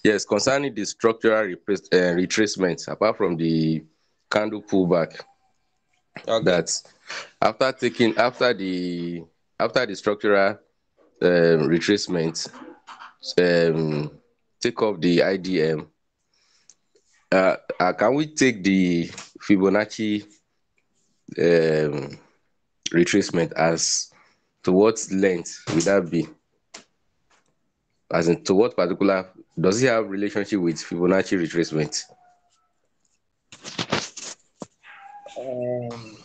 Yes, concerning the structural retracement, apart from the candle pullback, Okay. that after the structural retracement, um, take off the IDM. Can we take the Fibonacci um, retracement as to what length will that be? As in to what particular, does it have relationship with Fibonacci retracement? Um,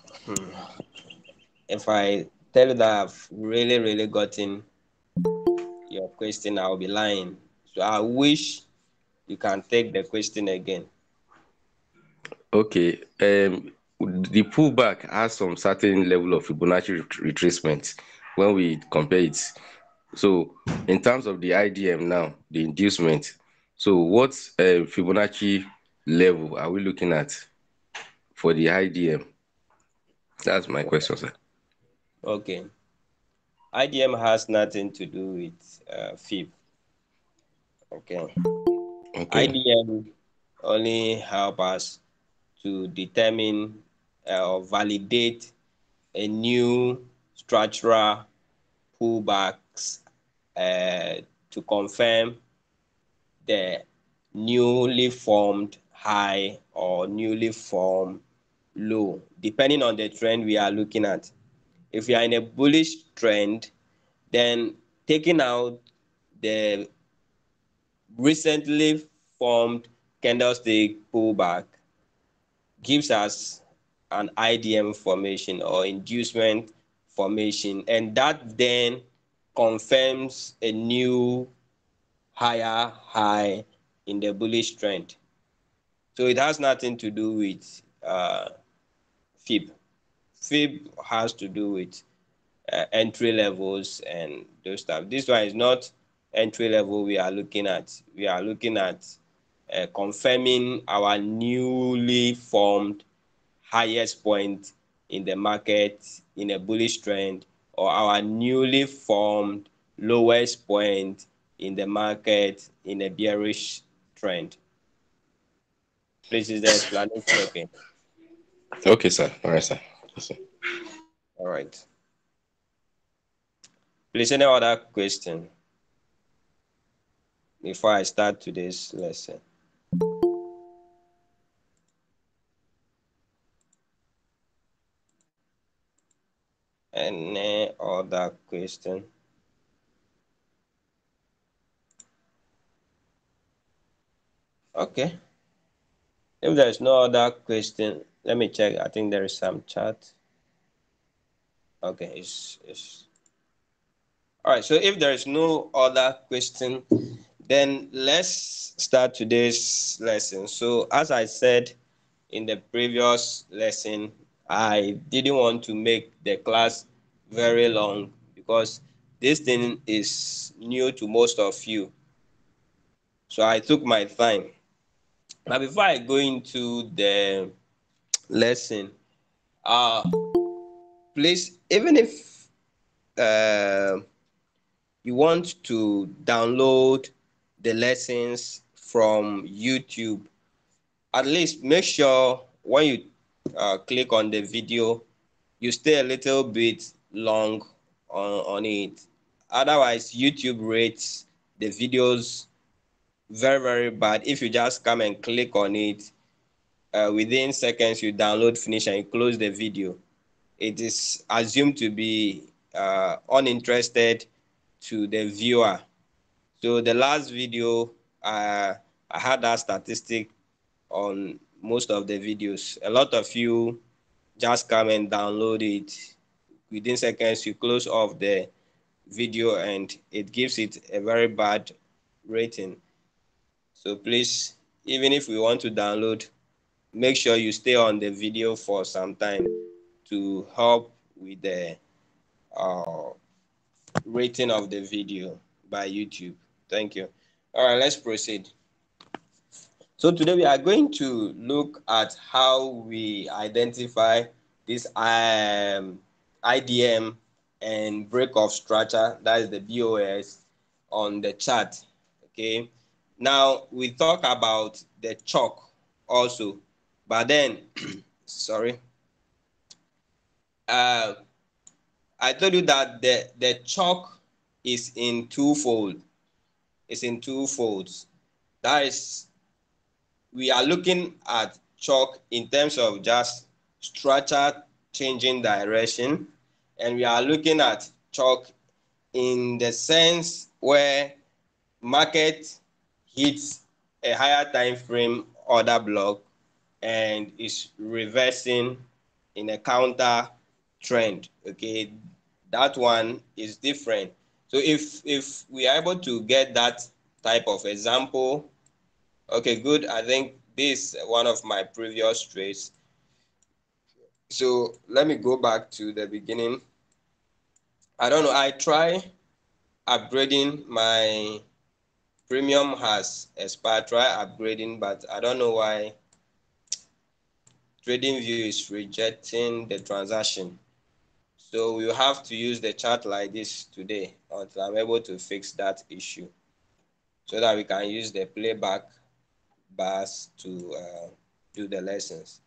if I tell you that I've really gotten your question, I'll be lying. So I wish you can take the question again. Okay, the pullback has some certain level of Fibonacci retracement when we compare it. So in terms of the IDM now, the inducement, so what Fibonacci level are we looking at for the IDM? That's my question, sir. Okay. IDM has nothing to do with FIB. Okay. Okay. IDM only help us to determine or validate a new structural pullbacks to confirm the newly formed high or newly formed low, depending on the trend we are looking at. If we are in a bullish trend, then taking out the recently formed candlestick pullback gives us an IDM formation or inducement formation, and that then confirms a new higher high in the bullish trend. So it has nothing to do with FIB. FIB has to do with entry levels and those stuff. This one is not entry level we are looking at. We are looking at confirming our newly formed highest point in the market in a bullish trend, or our newly formed lowest point in the market in a bearish trend. Please, is the explanation okay? Okay, sir. All right, sir. Yes, sir. All right. Please, any other question before I start today's lesson? Any other question? Okay. If there's no other question, let me check. I think there is some chat. Okay, it's all right. So if there is no other question, then let's start today's lesson. So as I said in the previous lesson, I didn't want to make the class very long because this thing is new to most of you. So I took my time. Now before I go into the lesson, uh please, even if uh, you want to download the lessons from YouTube, at least make sure when you click on the video, you stay a little bit long on it. Otherwise, YouTube rates the videos very bad. If you just come and click on it, within seconds you download, finish, and you close the video, it is assumed to be uninterested to the viewer. So the last video, I had that statistic on most of the videos. A lot of you just come and download it. Within seconds, you close off the video and it gives it a very bad rating. So please, even if we want to download, make sure you stay on the video for some time to help with the uh, rating of the video by YouTube. Thank you. All right, let's proceed. So today we are going to look at how we identify this IDM and break of structure, that is the BOS, on the chart. Okay. Now we talk about the CHoCH also, but then sorry, uh, I told you that the CHoCH is in twofold. It's in two folds. That is, we are looking at CHoCH in terms of just structure changing direction, and we are looking at CHoCH in the sense where market hits a higher time frame order block and is reversing in a counter trend. Okay, that one is different. So if we are able to get that type of example, okay, good. I think this is one of my previous trades. So let me go back to the beginning. I don't know, I try upgrading. My premium has expired. Try upgrading, but I don't know why TradingView is rejecting the transaction. So we'll have to use the chart like this today until I'm able to fix that issue, so that we can use the playback bars to do the lessons.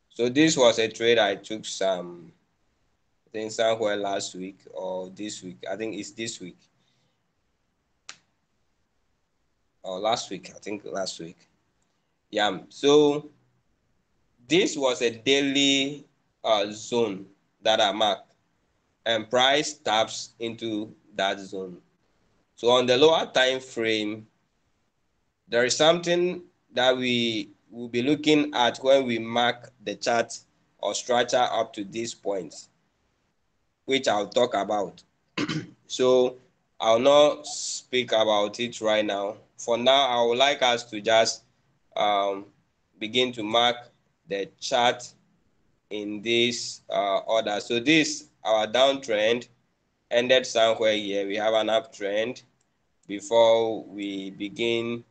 So this was a trade I took I think somewhere last week or this week. I think it's this week or last week. I think last week. Yeah. So this was a daily zone that I marked, and price taps into that zone. So on the lower time frame, there is something that we will be looking at when we mark the chart or structure up to this point, which I'll talk about. So I'll not speak about it right now. For now, I would like us to just um, begin to mark the chart in this order. So this, our downtrend, ended somewhere here. We have an uptrend before we begin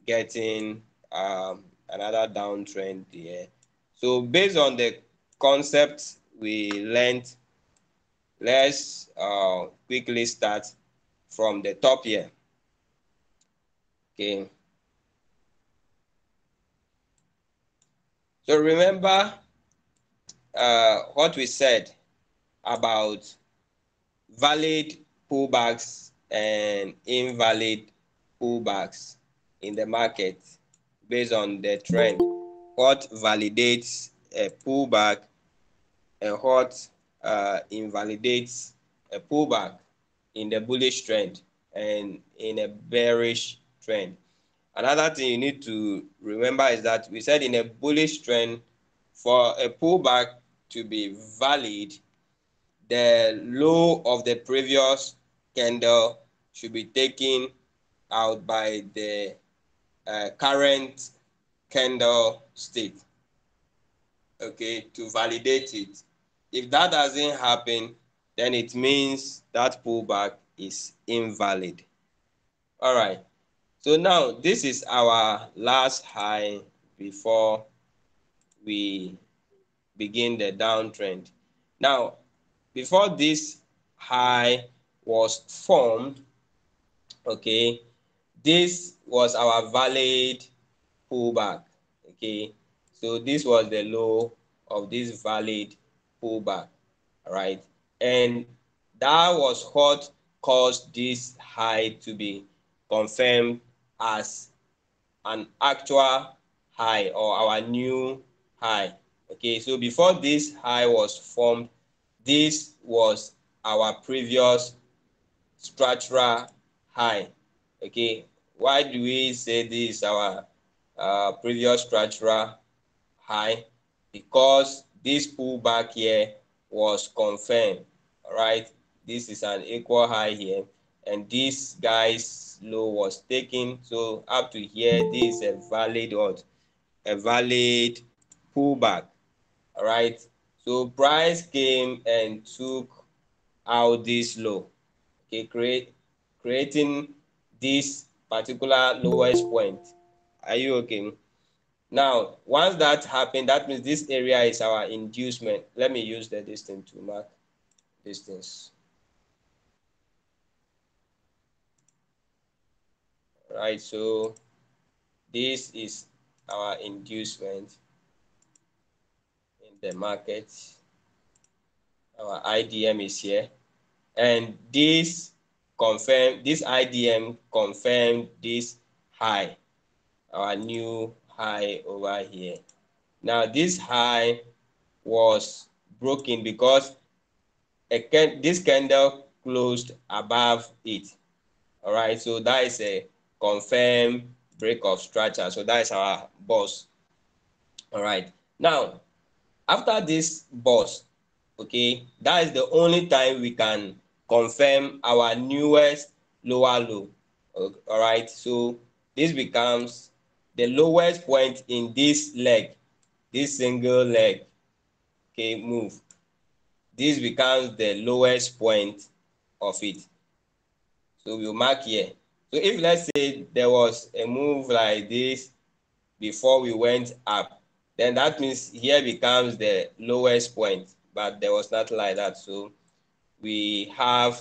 getting another downtrend here. So based on the concept we learned, let's quickly start from the top here. Okay. So remember what we said about valid pullbacks and invalid pullbacks in the market based on the trend. What validates a pullback and what invalidates a pullback in the bullish trend and in a bearish trend. Another thing you need to remember is that we said in a bullish trend, for a pullback to be valid, the low of the previous candle should be taken out by the current candle state, okay, to validate it. If that doesn't happen, then it means that pullback is invalid. All right. So now this is our last high before we begin the downtrend. Now, before this high was formed, okay, this was our valid pullback. Okay, so this was the low of this valid pullback. All right, and that was what caused this high to be confirmed as an actual high or our new high. Okay, so before this high was formed, this was our previous structural high. Okay, why do we say this is our previous structural high? Because this pullback here was confirmed. All right, this is an equal high here, and this guy's low was taken. So up to here, this is a valid what? A valid pullback. All right, so price came and took out this low, okay, creating this particular lowest point. Are you okay? Now, once that happened, that means this area is our inducement. Let me use the distance to mark distance. Right, so this is our inducement in the market. Our IDM is here, and this IDM confirmed this high, our new high over here. Now this high was broken because this candle closed above it. All right, so that is a confirmed break of structure. So that is our BOS. All right, now after this BOS, okay, that is the only time we can confirm our newest lower low. All right, so this becomes the lowest point in this leg, this single leg, okay, move. This becomes the lowest point of it. So we'll mark here. So if let's say there was a move like this before we went up, then that means here becomes the lowest point, but there was nothing like that. So we have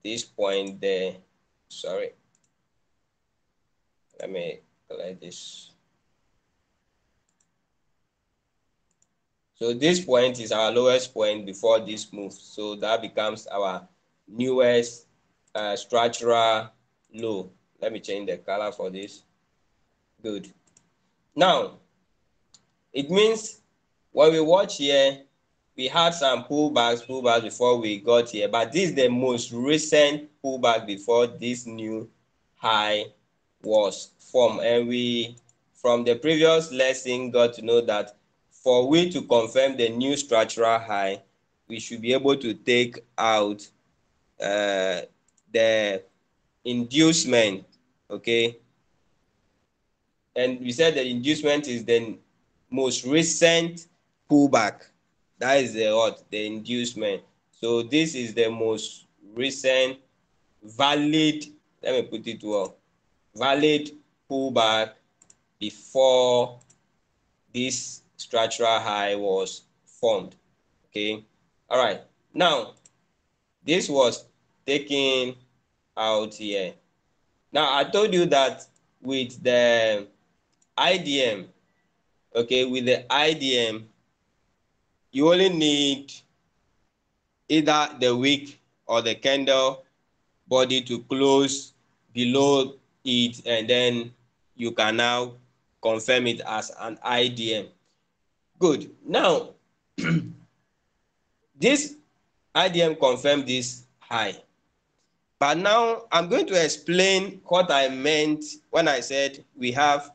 this point there. Sorry, let me collect this. So this point is our lowest point before this move. So that becomes our newest structural low. Let me change the color for this. Good. Now, it means when we watch here, we had some pullbacks before we got here, but this is the most recent pullback before this new high was formed. And we, from the previous lesson, got to know that for we to confirm the new structural high, we should be able to take out the inducement, okay? And we said the inducement is the most recent pullback. That is the what? The inducement. So this is the most recent valid, let me put it well, valid pullback before this structural high was formed. Okay. All right. Now, this was taken out here. Now, I told you that with the IDM, okay, with the IDM, you only need either the wick or the candle body to close below it, and then you can now confirm it as an IDM. Good. Now, this IDM confirmed this high. But now I'm going to explain what I meant when I said we have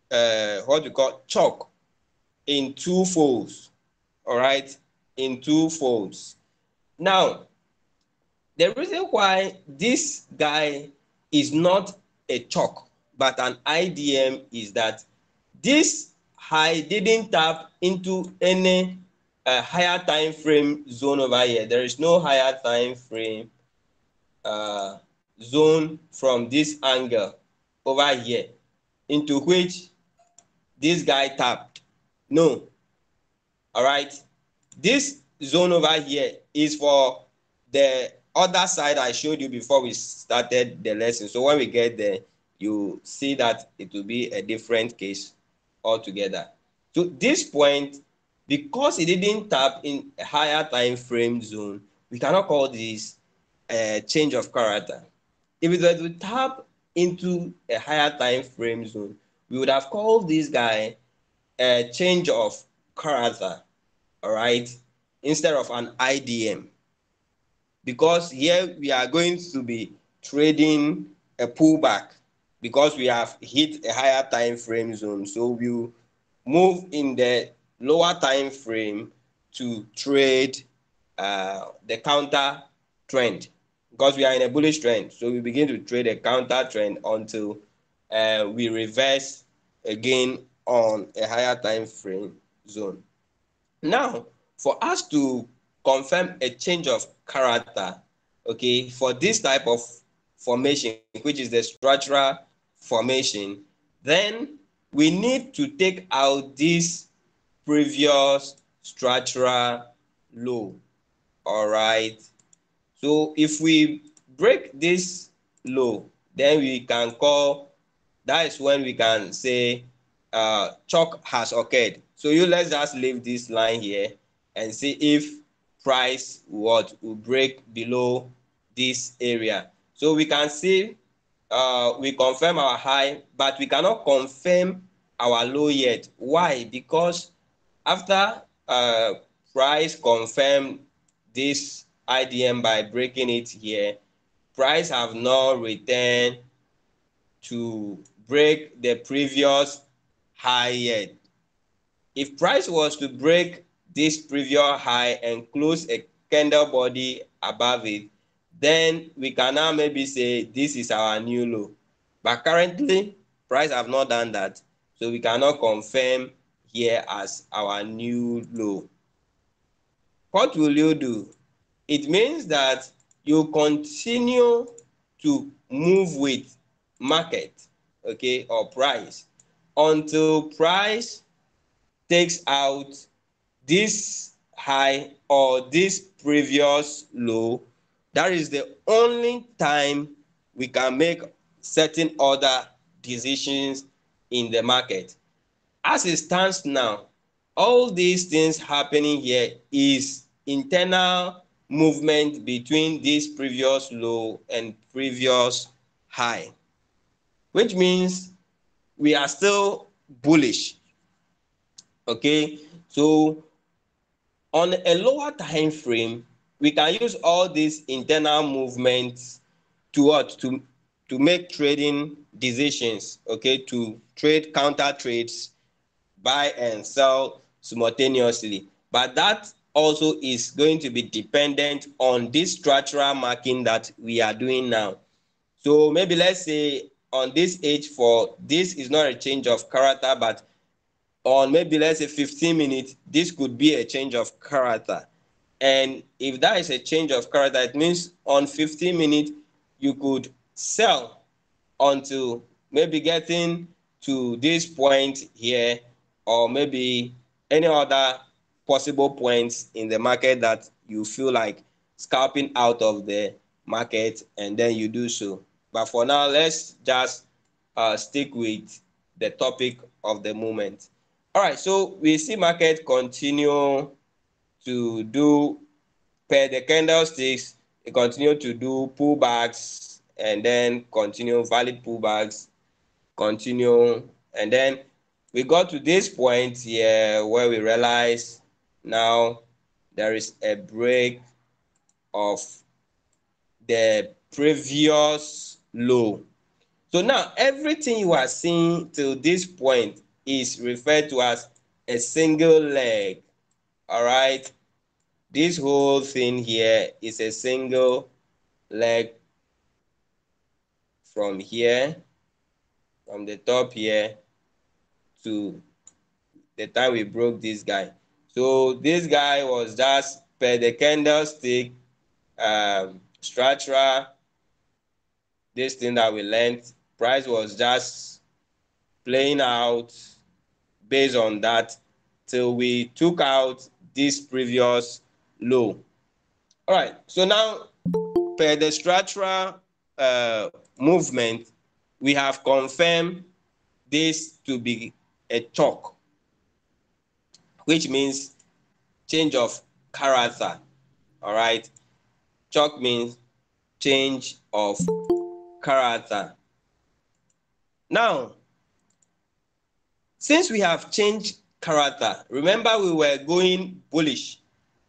what we call CHoCH in two folds. All right, in two folds. Now, the reason why this guy is not a CHoCH but an IDM is that this high didn't tap into any higher time frame zone over here. There is no higher time frame zone from this angle over here into which this guy tapped. No. All right. This zone over here is for the other side I showed you before we started the lesson. So when we get there, you see that it will be a different case altogether. So this point, because it didn't tap in a higher time frame zone, we cannot call this a change of character. If it were to tap into a higher time frame zone, we would have called this guy a change of character, all right, instead of an IDM. Because here we are going to be trading a pullback because we have hit a higher time frame zone. So we'll move in the lower time frame to trade the counter trend because we are in a bullish trend. So we begin to trade a counter trend until we reverse again on a higher time frame zone. Now, for us to confirm a change of character, okay, for this type of formation, which is the structural formation, then we need to take out this previous structural low. All right. So if we break this low, then we can call, that is when we can say CHoCH has occurred. So let's just leave this line here and see if price will break below this area. So we can see we confirm our high, but we cannot confirm our low yet. Why? Because after price confirm this IDM by breaking it here, price have not returned to break the previous high yet. If price was to break this previous high and close a candle body above it, then we can now maybe say this is our new low. But currently, price have not done that, so we cannot confirm here as our new low. What will you do? It means that you continue to move with market, okay, or price until price takes out this high or this previous low. That is the only time we can make certain other decisions in the market. As it stands now, all these things happening here is internal movement between this previous low and previous high, which means we are still bullish. Okay, so on a lower time frame, we can use all these internal movements to what? To make trading decisions, okay, to trade counter trades, buy and sell simultaneously. But that also is going to be dependent on this structural marking that we are doing now. So maybe let's say on this H4, this is not a change of character, but on maybe let's say 15 minutes, this could be a change of character. And if that is a change of character, it means on 15 minutes, you could sell until maybe getting to this point here, or maybe any other possible points in the market that you feel like scalping out of the market, and then you do so. But for now, let's just stick with the topic of the moment. All right, so we see market continue to do per the candlesticks, it continue to do pullbacks and then continue valid pullbacks, continue, and then we got to this point here where we realize now there is a break of the previous low. So now everything you are seeing till this point is referred to as a single leg. All right, this whole thing here is a single leg from here, from the top here to the time we broke this guy. So this guy was just per the candlestick structure, this thing that we learned, price was just playing out based on that till we took out this previous low. All right, so now per the structural movement, we have confirmed this to be a CHoCH, which means change of character. All right, CHoCH means change of character. Now, since we have changed character, remember we were going bullish,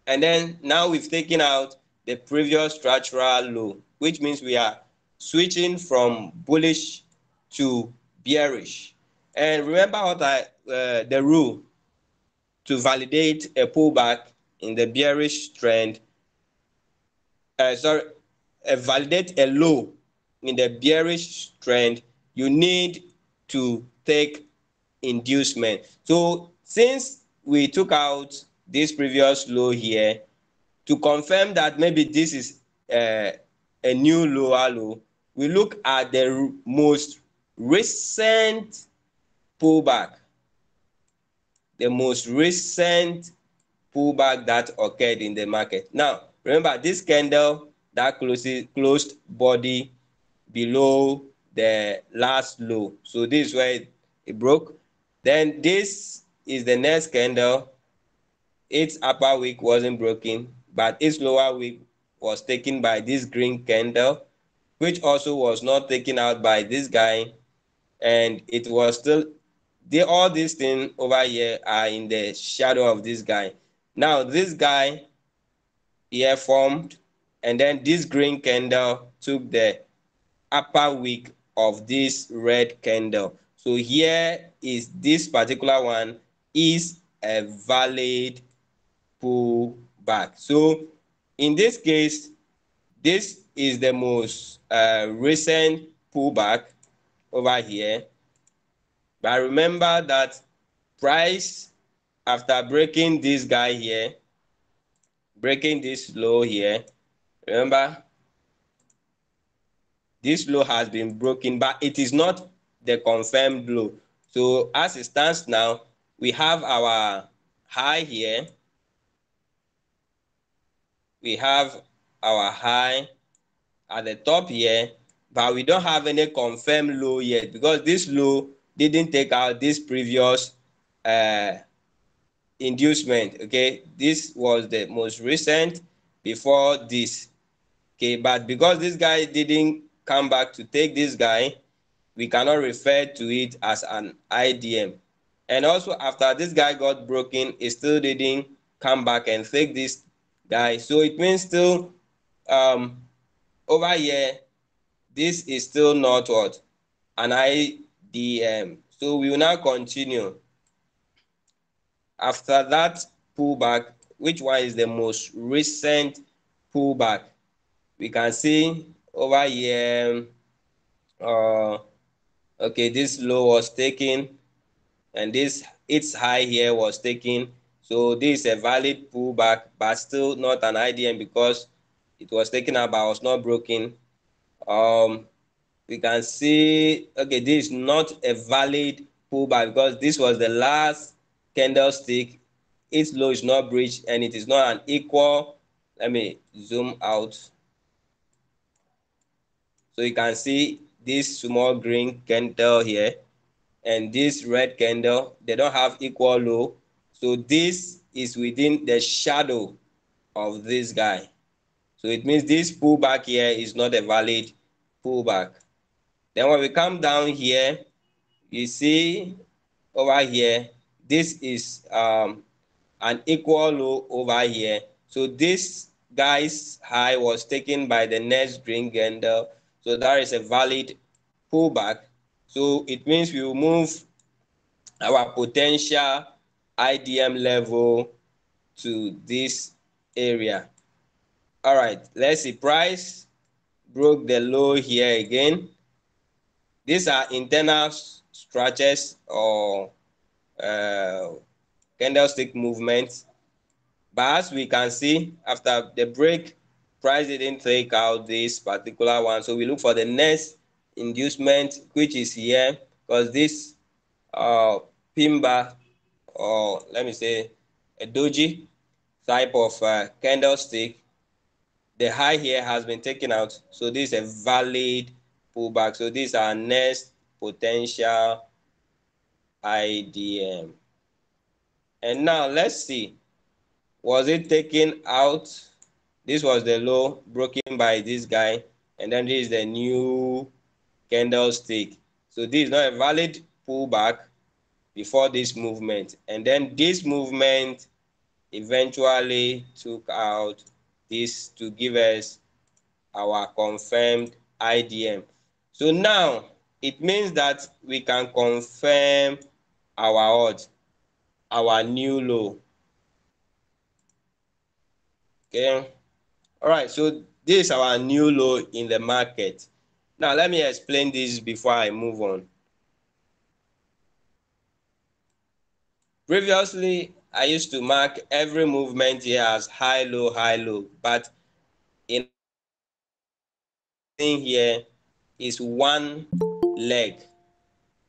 and then now we've taken out the previous structural low, which means we are switching from bullish to bearish. And remember what the rule to validate a pullback in the bearish trend, validate a low in the bearish trend, you need to take inducement. So since we took out this previous low here, to confirm that maybe this is a new lower low, we look at the most recent pullback, the most recent pullback that occurred in the market. Now, remember this candle that closed body below the last low. So this is where it broke. Then this is the next candle. Its upper wick wasn't broken, but its lower wick was taken by this green candle, which also was not taken out by this guy, and it was still all these things over here are in the shadow of this guy. Now this guy here formed, and then this green candle took the upper wick of this red candle. So here is this particular one is a valid pullback. So in this case, this is the most recent pullback over here. But remember that price, after breaking this guy here, breaking this low here, remember this low has been broken, but it is not the confirmed low. So as it stands now, we have our high here. We have our high at the top here, but we don't have any confirmed low yet because this low didn't take out this previous inducement. Okay, this was the most recent before this. Okay, but because this guy didn't come back to take this guy, we cannot refer to it as an IDM. And also after this guy got broken, it still didn't come back and take this guy. So it means still over here, this is still not what? An IDM. So we will now continue. After that pullback, which one is the most recent pullback? We can see over here, okay, this low was taken, and this its high here was taken. So this is a valid pullback, but still not an IDM because it was taken out but was not broken. We can see, okay, this is not a valid pullback because this was the last candlestick. Its low is not breached and it is not an equal. Let me zoom out. So you can see this small green candle here and this red candle, they don't have equal low. So this is within the shadow of this guy. So it means this pullback here is not a valid pullback. Then when we come down here, you see over here, this is an equal low over here. So this guy's high was taken by the next green candle. So that is a valid pullback. So it means we will move our potential IDM level to this area. All right, let's see. Price broke the low here again. These are internal structures or candlestick movements. But as we can see, after the break, price didn't take out this particular one. So we look for the next inducement, which is here, because this pin bar, or let me say a doji type of candlestick, the high here has been taken out. So this is a valid pullback. So this is our next potential IDM. And now let's see, was it taken out? This was the low broken by this guy, and then this is the new candlestick. So this is not a valid pullback before this movement, and then this movement eventually took out this to give us our confirmed IDM. So now it means that we can confirm our odds, our new low. Okay, all right, so this is our new low in the market. Now let me explain this before I move on. Previously, I used to mark every movement here as high, low, but in here is one leg,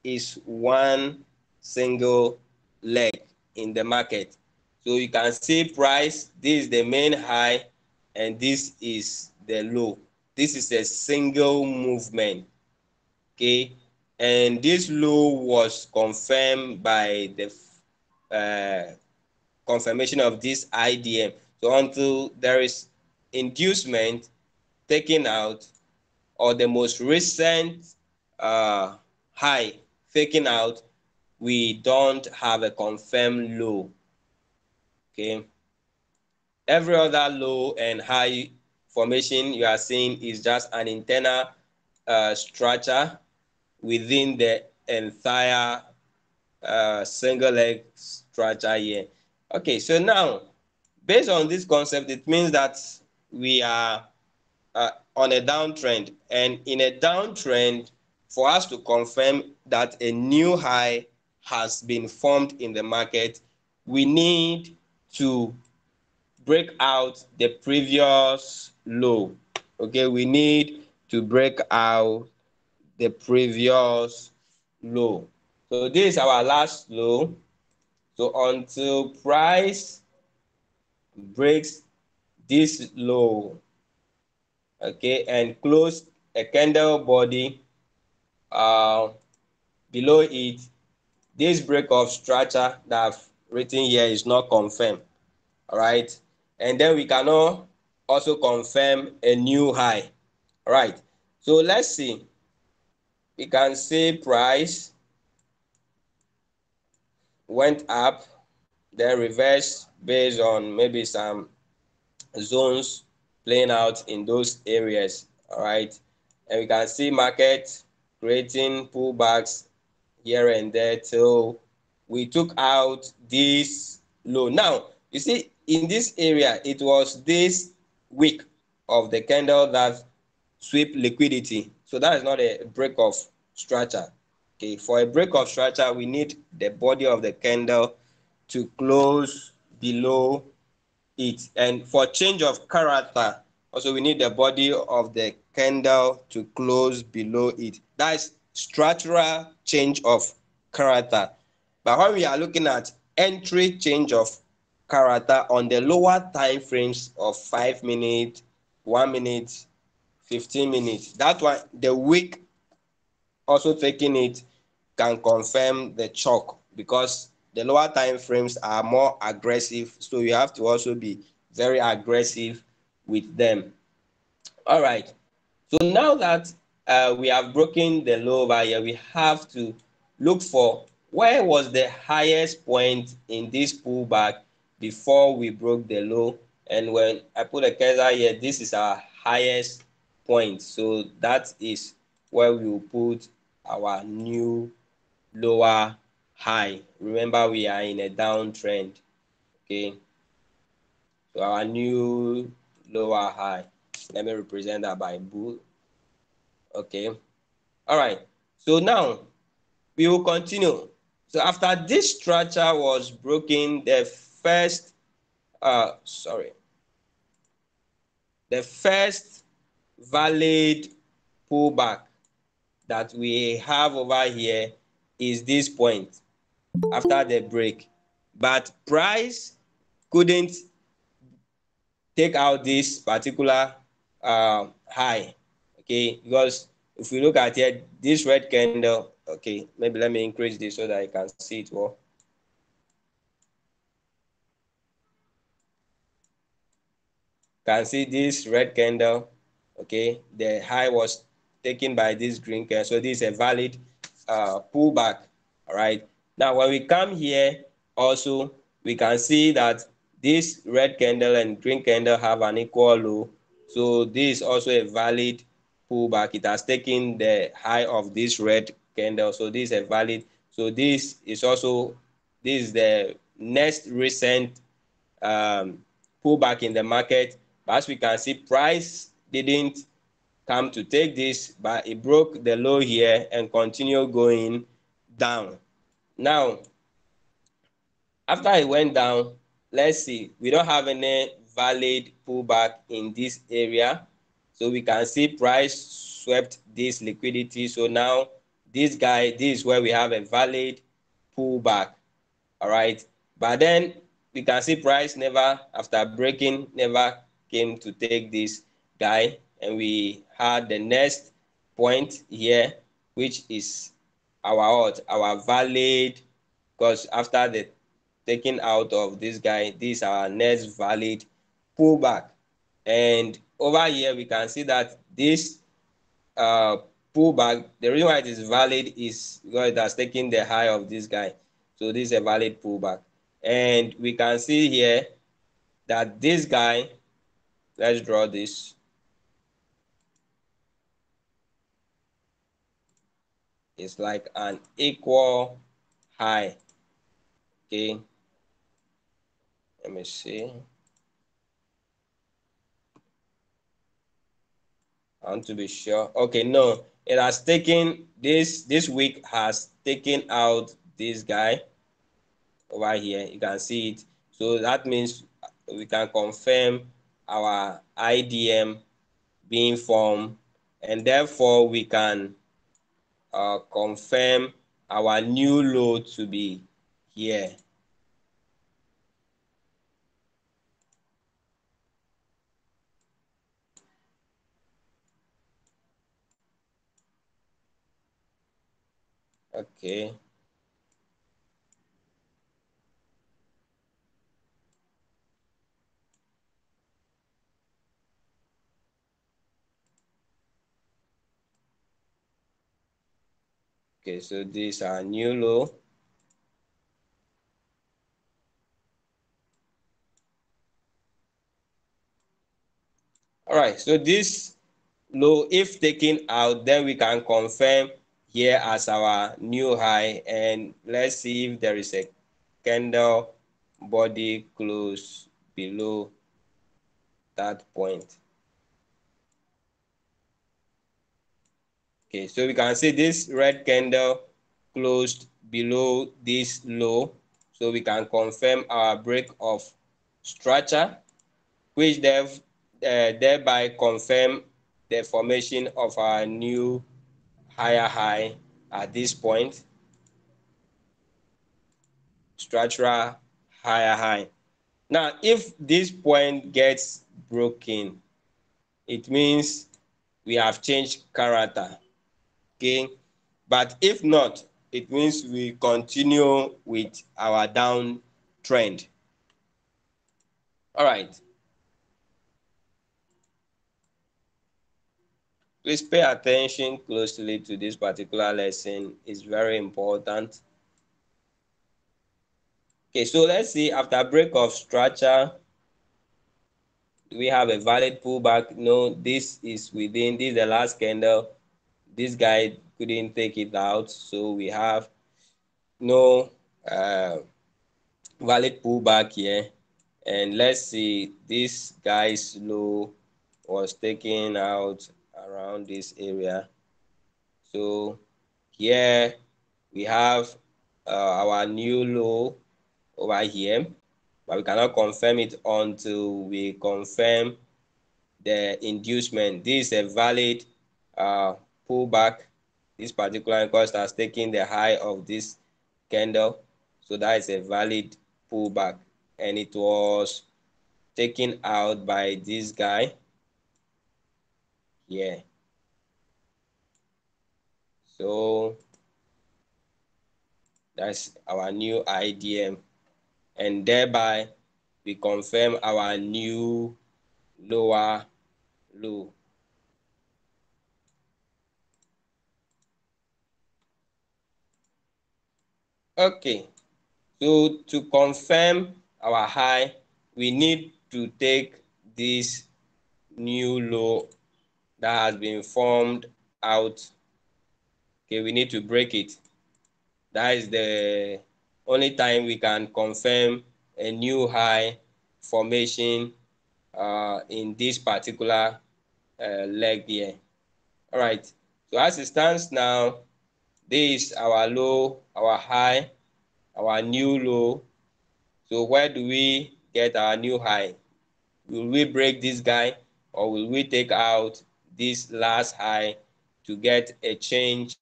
is one single leg in the market. So you can see price, this is the main high and this is the low. This is a single movement. okay, and this low was confirmed by the confirmation of this IDM. So until there is inducement taken out, or the most recent high taken out, we don't have a confirmed low. Okay, every other low and high formation you are seeing is just an internal structure within the entire single leg structure here. Okay, so now based on this concept, it means that we are on a downtrend, and in a downtrend, for us to confirm that a new high has been formed in the market, we need to break out the previous low. Okay, we need to break out the previous low. So this is our last low. So until price breaks this low, okay, and close a candle body below it, this break of structure that I've written here is not confirmed. All right, and then we cannot also confirm a new high. All right, so let's see. We can say price went up, then reversed based on maybe some zones playing out in those areas. All right, and we can see market creating pullbacks here and there till we took out this low. Now you see, in this area, it was this wick of the candle that sweep liquidity. So that is not a break of structure. Okay, for a break of structure, we need the body of the candle to close below it, and for change of character also we need the body of the candle to close below it. That is structural change of character. But when we are looking at entry change of character on the lower time frames of 5 minutes, 1 minute, 15 minutes, that one, the wick also taking it can confirm the CHoCH, because the lower time frames are more aggressive, so you have to also be very aggressive with them. All right, so now that we have broken the low over here, we have to look for where was the highest point in this pullback before we broke the low. And when I put a cursor here, this is our highest point, so that is where we will put our new lower high. Remember, we are in a downtrend. Okay, so our new lower high, let me represent that by bull. Okay, all right, so now we will continue. So after this structure was broken, the first valid pullback that we have over here is this point after the break, but price couldn't take out this particular high. Okay, because if we look at here, this red candle, okay, maybe let me increase this so that you can see it well. Can see this red candle. Okay, the high was taken by this green candle, so this is a valid pullback. All right, now when we come here also, we can see that this red candle and green candle have an equal low, so this is also a valid pullback. It has taken the high of this red candle, so this is a valid. So this is also, this is the next recent pullback in the market. But as we can see, price didn't come to take this, but it broke the low here and continued going down. Now, after it went down, let's see, we don't have any valid pullback in this area. So we can see price swept this liquidity. So now this guy, this is where we have a valid pullback. All right, but then we can see price never, after breaking, never came to take this guy, and we had the next point here. which is our what? Our valid, because after the taking out of this guy, this is our next valid pullback. And over here we can see that this pullback, the reason why it is valid is because it has taken the high of this guy. So this is a valid pullback. And we can see here that this guy, let's draw this. It's like an equal high. Okay, let me see. I want to be sure. Okay, no, it has taken this week has taken out this guy over here. You can see it. So that means we can confirm our IDM being formed, and therefore we can confirm our new low to be here. Okay. Okay, so this is our new low. All right, so this low, if taken out, then we can confirm here as our new high. And let's see if there is a candle body close below that point. Okay, so we can see this red candle closed below this low, so we can confirm our break of structure, which thereby confirm the formation of our new higher high at this point, structural higher high. Now, if this point gets broken, it means we have changed character. Okay, but if not, it means we continue with our downtrend. All right, please pay attention closely to this particular lesson. It's very important. Okay, so let's see, after break of structure, do we have a valid pullback? No, this is within, this is the last candle. This guy couldn't take it out, so we have no valid pullback here. And let's see, this guy's low was taken out around this area. So here we have our new low over here, but we cannot confirm it until we confirm the inducement. This is a valid pullback. This particular cost has taken the high of this candle, so that is a valid pullback, and it was taken out by this guy here. So that's our new IDM, and thereby we confirm our new lower low. Okay, so to confirm our high, we need to take this new low that has been formed out. Okay, we need to break it. That is the only time we can confirm a new high formation in this particular leg here. All right, so as it stands now, this is our low, our high, our new low. So where do we get our new high? Will we break this guy, or will we take out this last high to get a change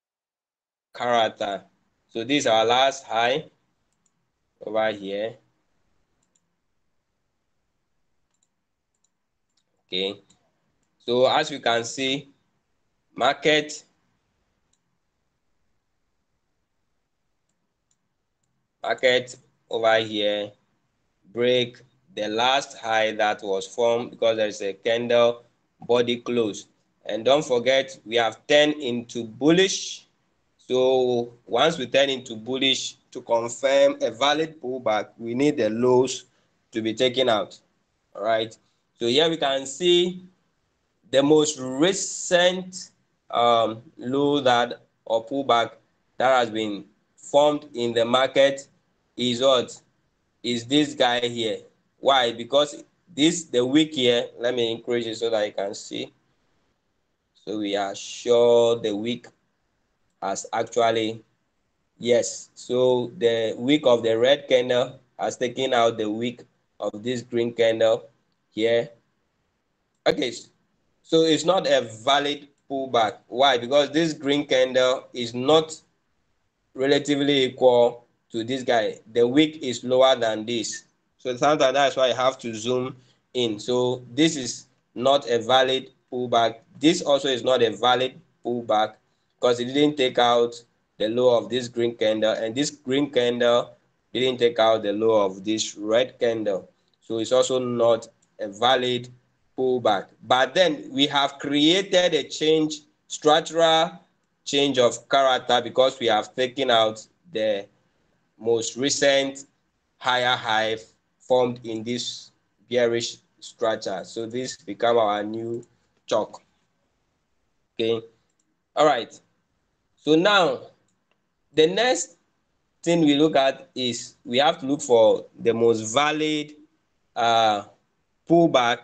character? So this is our last high over here. Okay, so as you can see, market market over here break the last high that was formed because there is a candle body close. And don't forget, we have turned into bullish. So once we turn into bullish, to confirm a valid pullback, we need the lows to be taken out. All right. So here we can see the most recent low that or pullback that has been formed in the market is what? Is this guy here. Why? Because this the wick here, let me increase it so that you can see. So we are sure the wick has actually, yes, so the wick of the red candle has taken out the wick of this green candle here. Okay, so it's not a valid pullback. Why? Because this green candle is not relatively equal to this guy. The wick is lower than this. So sometimes that's why I have to zoom in. So this is not a valid pullback. This also is not a valid pullback because it didn't take out the low of this green candle, and this green candle didn't take out the low of this red candle. So it's also not a valid pullback. But then we have created a change, structural change of character, because we have taken out the most recent higher high formed in this bearish structure. So this become our new chalk. Okay. All right. So now the next thing we look at is we have to look for the most valid uh, pullback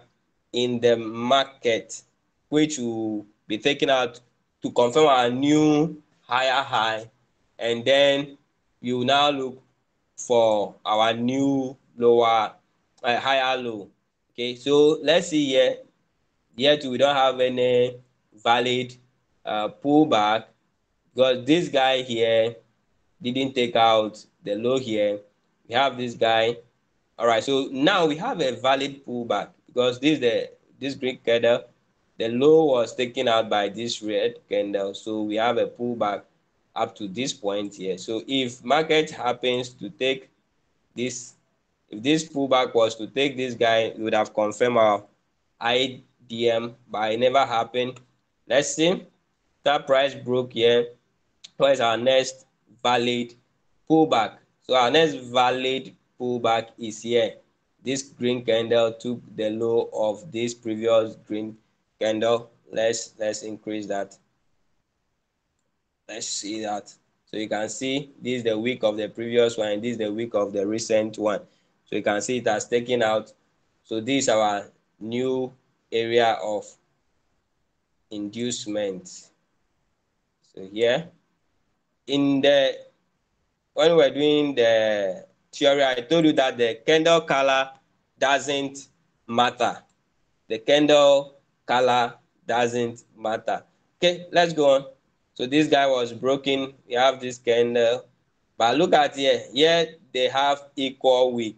in the market, which will be taken out to confirm our new higher high, and then you now look for our new lower higher low. Okay, so let's see here. Here too, we don't have any valid pullback because this guy here didn't take out the low here. We have this guy. All right, so now we have a valid pullback because this green candle, the low was taken out by this red candle, so we have a pullback up to this point here. So if market happens to take this, if this pullback was to take this guy, we would have confirmed our IDM, but it never happened. Let's see. That price broke here. What is our next valid pullback? So our next valid pullback is here. This green candle took the low of this previous green candle. Let's increase that. Let's see that. So you can see this is the wick of the previous one, and this is the wick of the recent one. So you can see it has taken out. So this is our new area of inducement. So here in the when we were doing the theory, I told you that the candle color doesn't matter. The candle color doesn't matter. Okay, let's go on. So this guy was broken. We have this candle, but look at here. Here they have equal wick.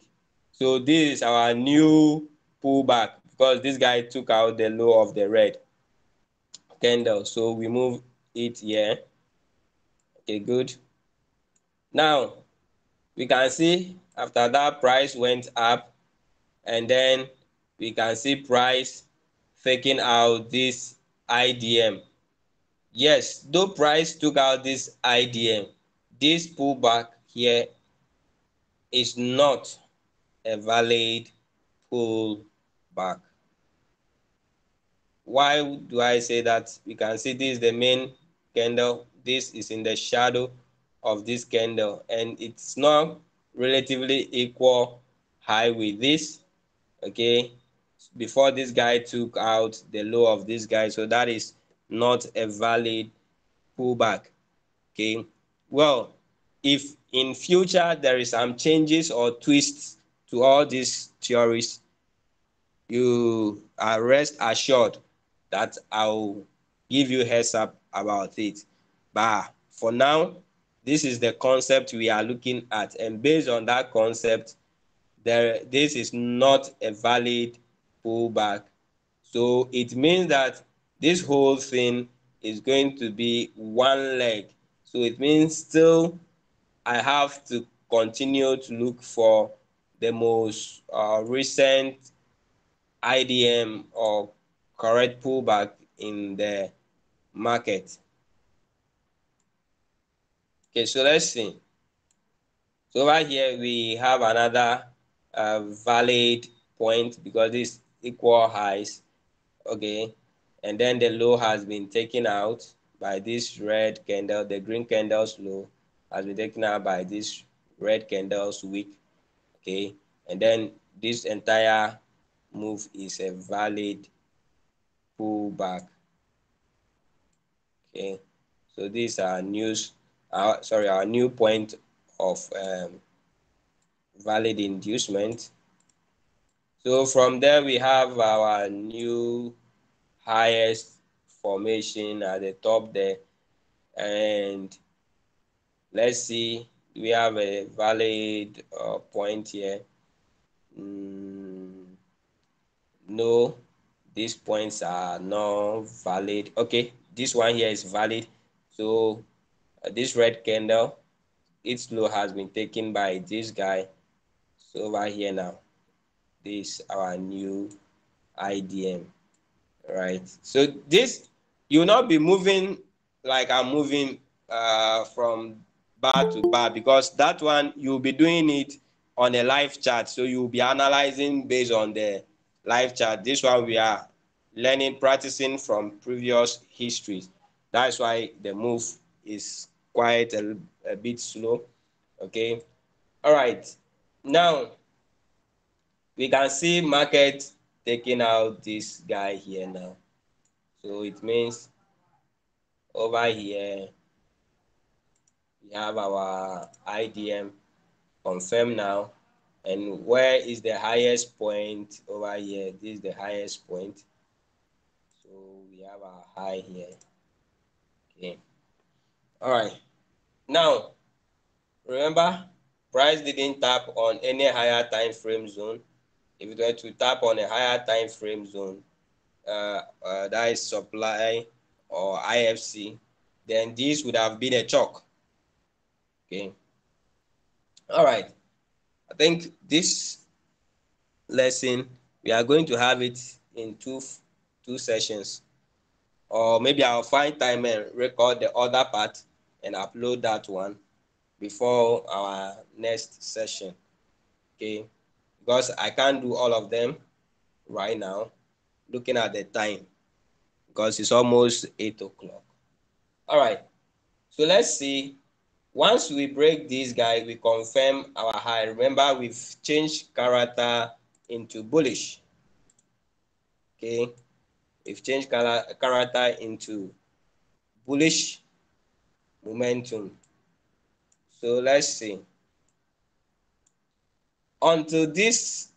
So this is our new pullback because this guy took out the low of the red candle. So we move it here. Okay, good. Now we can see after that price went up, and then we can see price faking out this IDM. Yes, though price took out this IDM, this pullback here is not a valid pullback. Why do I say that? We can see this is the main candle. This is in the shadow of this candle, and it's not relatively equal high with this. Okay, before this guy took out the low of this guy, so that is not a valid pullback. Okay, well, if in future there is some changes or twists to all these theories, you are rest assured that I'll give you heads up about it. But for now, this is the concept we are looking at, and based on that concept, this is not a valid pullback. So it means that this whole thing is going to be one leg. So it means still I have to continue to look for the most recent IDM or correct pullback in the market. Okay, so let's see. So over here we have another valid point because this equal highs. Okay, and then the low has been taken out by this red candle. The green candle's low has been taken out by this red candle's wick. Okay, and then this entire move is a valid pullback. Okay, so these are our new point of valid inducement. So from there we have our new highest formation at the top there, and let's see, we have a valid point here. No, these points are not valid. Okay, this one here is valid. So this red candle, its low has been taken by this guy. So over here now, this is our new IDM, right? So this, you will not be moving like I'm moving from bar to bar, because that one you'll be doing it on a live chart, so you'll be analyzing based on the live chart. This one we are learning, practicing from previous histories. That's why the move is quite a bit slow. Okay, all right, now we can see market taking out this guy here now. So it means over here we have our IDM confirmed now. And where is the highest point? Over here, this is the highest point. So we have our high here. Okay, all right, now remember, price didn't tap on any higher time frame zone. If it were to tap on a higher time frame zone, that is supply or IFC, then this would have been a CHoCH. Okay, all right, I think this lesson we are going to have it in two sessions, or maybe I'll find time and record the other part and upload that one before our next session. Okay, because I can't do all of them right now, looking at the time, because it's almost 8 o'clock. All right, so let's see. Once we break this guy, we confirm our high. Remember, we've changed character into bullish. Okay, we've changed character into bullish momentum. So let's see. Until this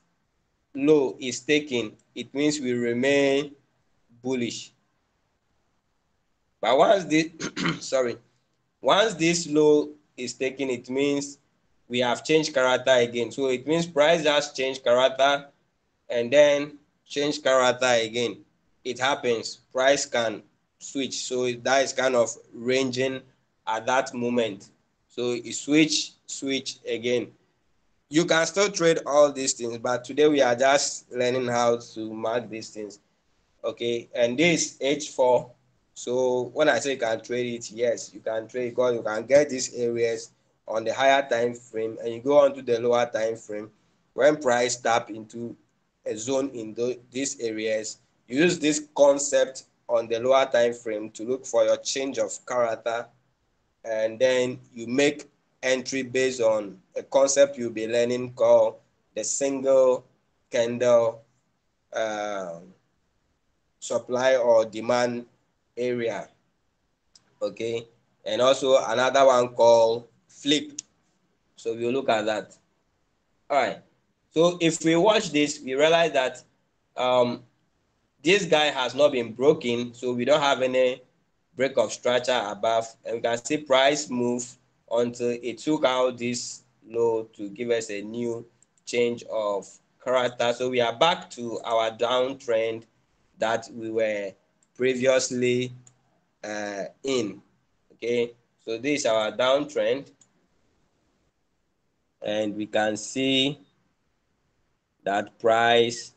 low is taken, it means we remain bullish. But once this sorry, once this low is taken, it means we have changed character again. So it means price has changed character and then change character again. It happens. Price can switch. So that is kind of ranging at that moment. So it switch again. You can still trade all these things, but today we are just learning how to mark these things. Okay, and this H4. So when I say you can trade it, yes, you can trade, because you can get these areas on the higher time frame and you go on to the lower time frame. When price tap into a zone in these areas, you use this concept on the lower time frame to look for your change of character, and then you make entry based on a concept you'll be learning called the single candle supply or demand area. Okay, and also another one called flip. So we'll look at that. All right, so if we watch this, we realize that this guy has not been broken, so we don't have any break of structure above, and we can see price move until it took out this low to give us a new change of character. So we are back to our downtrend that we were previously in. Okay, so this is our downtrend. and we can see that price,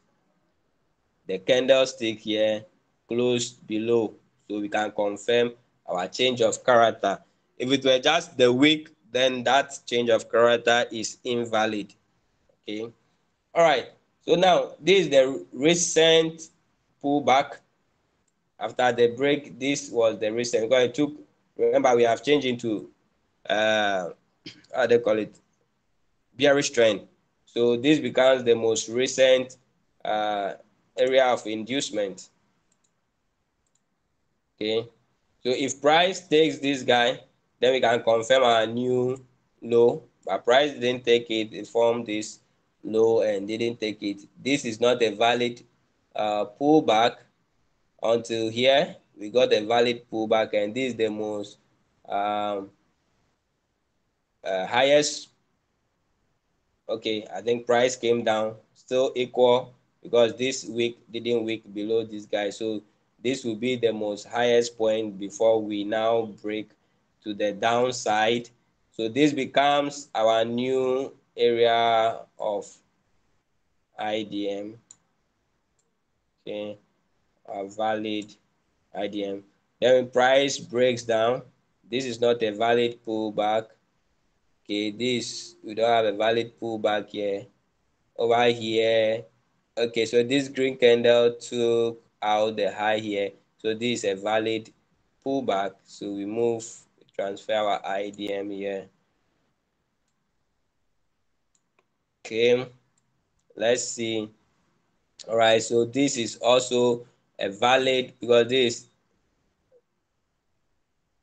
the candlestick here closed below, so we can confirm our change of character. If it were just the wick, then that change of character is invalid. Okay, all right, so now this is the recent pullback after the break. This was the recent, because it took, remember we have changed into how they call it, bearish trend. So this becomes the most recent area of inducement. Okay, so if price takes this guy, then we can confirm our new low, but price didn't take it, it formed this low and didn't take it. This is not a valid pullback. Until here we got a valid pullback, and this is the most highest. Okay, I think price came down, still equal, because this wick didn't wick below this guy. So this will be the most highest point before we now break to the downside. So this becomes our new area of IDM. Okay, a valid IDM. Then when price breaks down, this is not a valid pullback. Okay, this, we don't have a valid pullback here. Over here, okay, so this green candle took out the high here, so this is a valid pullback. So we move, transfer our IDM here. Okay, let's see. All right, so this is also a valid, because this,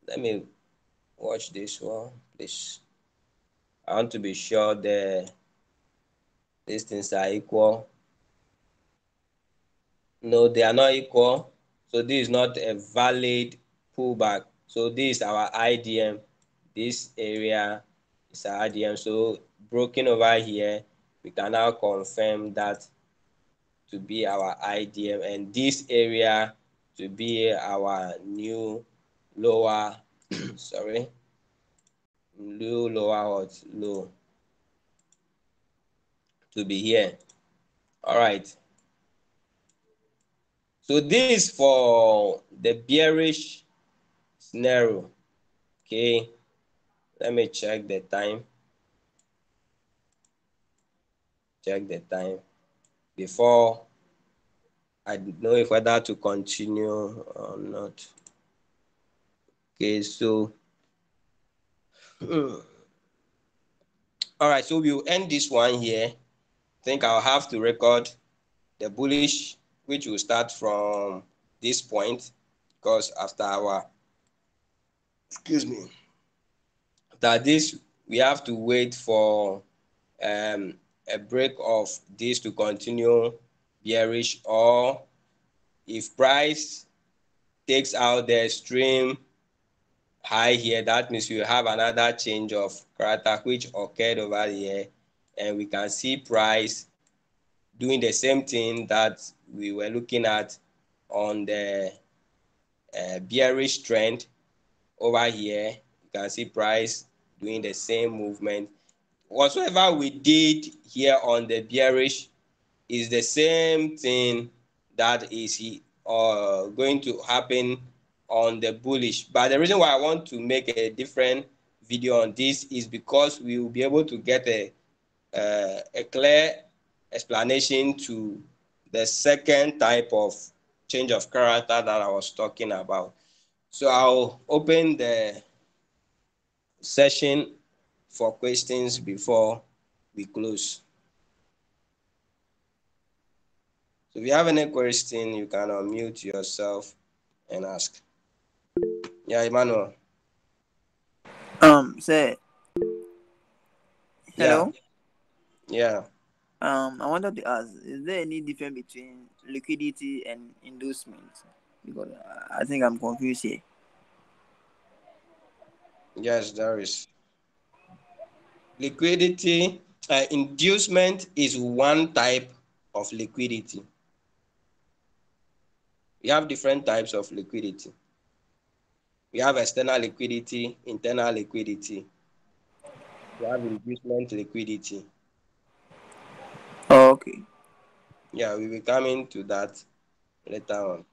let me watch this one please. I want to be sure these things are equal. No, they are not equal. So this is not a valid pullback. So this is our IDM. This area is our IDM. So broken over here, we can now confirm that to be our IDM, and this area to be our new lower sorry, new lower what, low, to be here. All right. So this for the bearish scenario. Okay, let me check the time. Check the time before I know if whether to continue or not. Okay, so all right, so we'll end this one here. I think I'll have to record the bullish, which will start from this point, because after our, excuse me, after this we have to wait for a break of this to continue bearish, or if price takes out the extreme high here, that means we have another change of character which occurred over here, and we can see price doing the same thing that we were looking at on the bearish trend over here. You can see price doing the same movement. Whatsoever we did here on the bearish is the same thing that is going to happen on the bullish. But the reason why I want to make a different video on this is because we will be able to get a clear explanation to the second type of change of character that I was talking about. So I'll open the session for questions before we close. So if you have any question, you can unmute yourself and ask. Yeah, Emmanuel. Say Yeah, hello. yeah. I wanted to ask: is there any difference between liquidity and inducement? Because I think I'm confused here. Yes, there is. Liquidity, inducement is one type of liquidity. We have different types of liquidity. We have external liquidity, internal liquidity. You have inducement liquidity. Oh, okay. Yeah, we will come into that later on.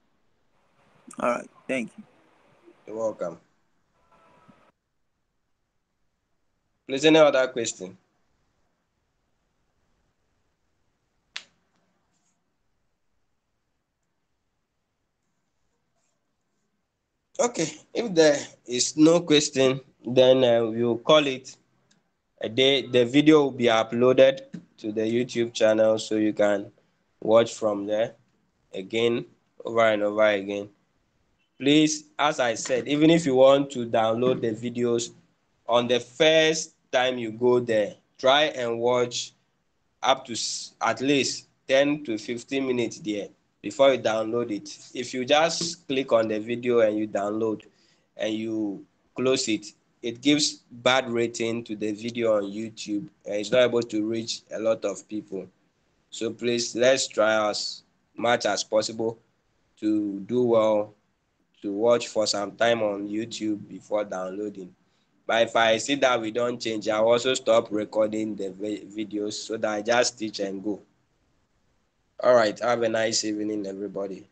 All right. Thank you. You're welcome. Please, any other question? Okay, if there is no question, then we will call it a day. The video will be uploaded to the YouTube channel so you can watch from there again, over and over again. Please, as I said, even if you want to download the videos, on the first time you go there, try and watch up to at least 10 to 15 minutes there before you download it. If you just click on the video and you download and you close it, it gives bad rating to the video on YouTube and it's not able to reach a lot of people. So please, let's try as much as possible to do well, to watch for some time on YouTube before downloading. But if I see that we don't change, I'll also stop recording the videos so that I just teach and go. All right, have a nice evening, everybody.